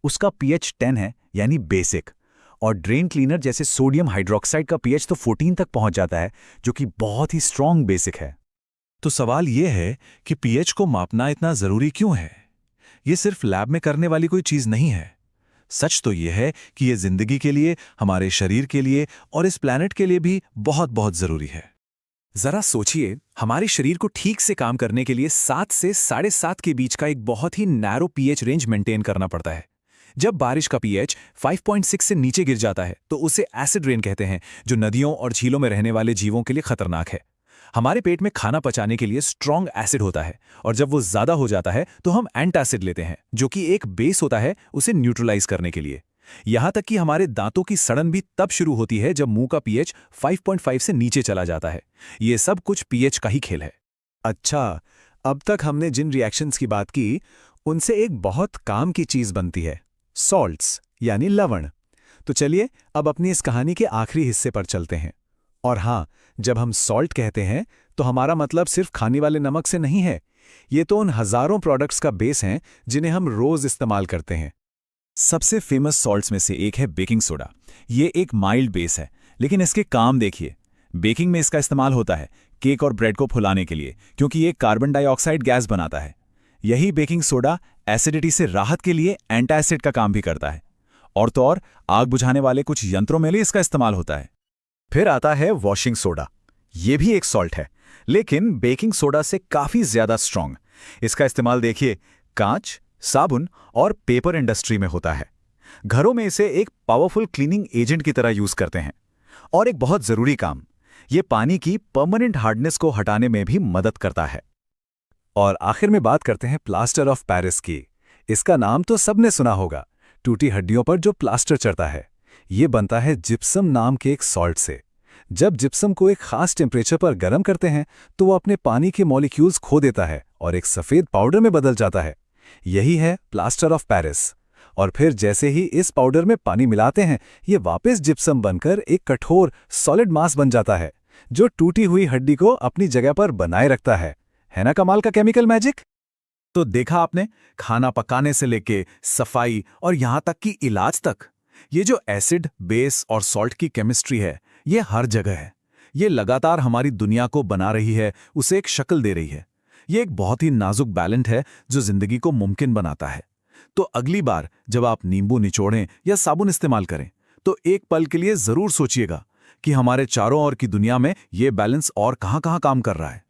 उसका पीएच 10 है, यानी बेसिक। और ड्रेन क्लीनर जैसे सोडियम हाइड्रोक्साइड का पीएच तो 14 तक पहुंच जाता है, जो कि बहुत ही स्ट्रॉन्ग बेसिक है। तो सवाल यह है कि पीएच को मापना इतना जरूरी क्यों है? ये सिर्फ लैब में करने वाली कोई चीज नहीं है। सच तो यह है कि यह जिंदगी के लिए, हमारे शरीर के लिए और इस प्लैनेट के लिए भी बहुत बहुत जरूरी है। जरा सोचिए, हमारे शरीर को ठीक से काम करने के लिए 7 से 7.5 के बीच का एक बहुत ही नैरो पीएच रेंज मेंटेन करना पड़ता है। जब बारिश का पीएच 5.6 से नीचे गिर जाता है तो उसे एसिड रेन कहते हैं, जो नदियों और झीलों में रहने वाले जीवों के लिए खतरनाक है। हमारे पेट में खाना पचाने के लिए स्ट्रॉन्ग एसिड होता है, और जब वो ज्यादा हो जाता है तो हम एंटासिड लेते हैं, जो कि एक बेस होता है उसे न्यूट्रलाइज करने के लिए। यहां तक कि हमारे दांतों की सड़न भी तब शुरू होती है जब मुंह का पीएच 5.5 से नीचे चला जाता है। ये सब कुछ पीएच का ही खेल है। अच्छा, अब तक हमने जिन रिएक्शंस की बात की, उनसे एक बहुत काम की चीज बनती है, सॉल्ट्स यानी लवण। तो चलिए अब अपनी इस कहानी के आखिरी हिस्से पर चलते हैं। और हाँ, जब हम सॉल्ट कहते हैं तो हमारा मतलब सिर्फ खाने वाले नमक से नहीं है। ये तो उन हजारों प्रोडक्ट्स का बेस हैं जिन्हें हम रोज इस्तेमाल करते हैं। सबसे फेमस सॉल्ट्स में से एक है बेकिंग सोडा। ये एक माइल्ड बेस है, लेकिन इसके काम देखिए। बेकिंग में इसका इस्तेमाल होता है केक और ब्रेड को फुलाने के लिए, क्योंकि ये कार्बन डाइऑक्साइड गैस बनाता है। यही बेकिंग सोडा एसिडिटी से राहत के लिए एंटासिड का काम भी करता है। और तो और आग बुझाने वाले कुछ यंत्रों में भी इसका इस्तेमाल होता है। फिर आता है वॉशिंग सोडा। ये भी एक सॉल्ट है, लेकिन बेकिंग सोडा से काफी ज्यादा स्ट्रॉन्ग। इसका इस्तेमाल देखिए, कांच, साबुन और पेपर इंडस्ट्री में होता है। घरों में इसे एक पावरफुल क्लीनिंग एजेंट की तरह यूज करते हैं। और एक बहुत जरूरी काम, ये पानी की परमानेंट हार्डनेस को हटाने में भी मदद करता है। और आखिर में बात करते हैं प्लास्टर ऑफ पेरिस की। इसका नाम तो सबने सुना होगा, टूटी हड्डियों पर जो प्लास्टर चढ़ता है। ये बनता है जिप्सम नाम के एक सॉल्ट से। जब जिप्सम को एक खास टेम्परेचर पर गर्म करते हैं तो वो अपने पानी के मॉलिक्यूल्स खो देता है और एक सफेद पाउडर में बदल जाता है। यही है प्लास्टर ऑफ पेरिस। और फिर जैसे ही इस पाउडर में पानी मिलाते हैं, ये वापस जिप्सम बनकर एक कठोर सॉलिड मास बन जाता है, जो टूटी हुई हड्डी को अपनी जगह पर बनाए रखता है। है ना कमाल का केमिकल मैजिक? तो देखा आपने, खाना पकाने से लेके सफाई और यहां तक कि इलाज तक, ये जो एसिड, बेस और सॉल्ट की केमिस्ट्री है, ये हर जगह है। ये लगातार हमारी दुनिया को बना रही है, उसे एक शक्ल दे रही है। ये एक बहुत ही नाजुक बैलेंस है जो जिंदगी को मुमकिन बनाता है। तो अगली बार जब आप नींबू निचोड़ें या साबुन इस्तेमाल करें, तो एक पल के लिए जरूर सोचिएगा कि हमारे चारों ओर की दुनिया में ये बैलेंस और कहां-कहां काम कर रहा है।